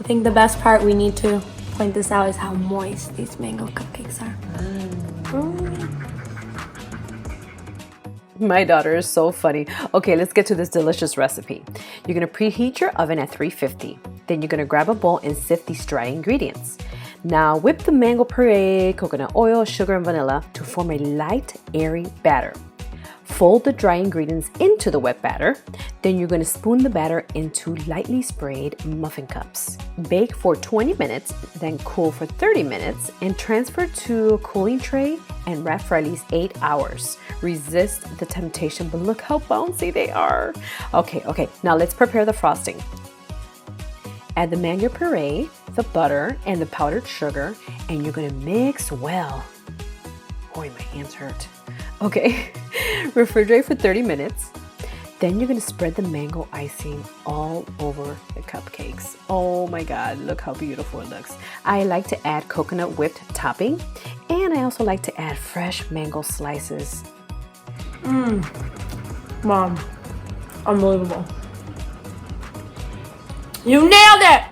I think the best part, we need to point this out, is how moist these mango cupcakes are. My daughter is so funny. Okay, let's get to this delicious recipe. You're gonna preheat your oven at 350. Then you're gonna grab a bowl and sift these dry ingredients. Now whip the mango puree, coconut oil, sugar, and vanilla to form a light, airy batter. Fold the dry ingredients into the wet batter. Then you're going to spoon the batter into lightly sprayed muffin cups. Bake for 20 minutes, then cool for 30 minutes, and transfer to a cooling tray and wrap for at least 8 hours. Resist the temptation, but look how bouncy they are. Okay, now let's prepare the frosting. Add the mango puree, the butter, and the powdered sugar, and you're going to mix well. Boy, my hands hurt. Okay, refrigerate for 30 minutes. Then you're gonna spread the mango icing all over the cupcakes. Oh my God, look how beautiful it looks. I like to add coconut whipped topping, and I also like to add fresh mango slices. Mom, unbelievable. You nailed it!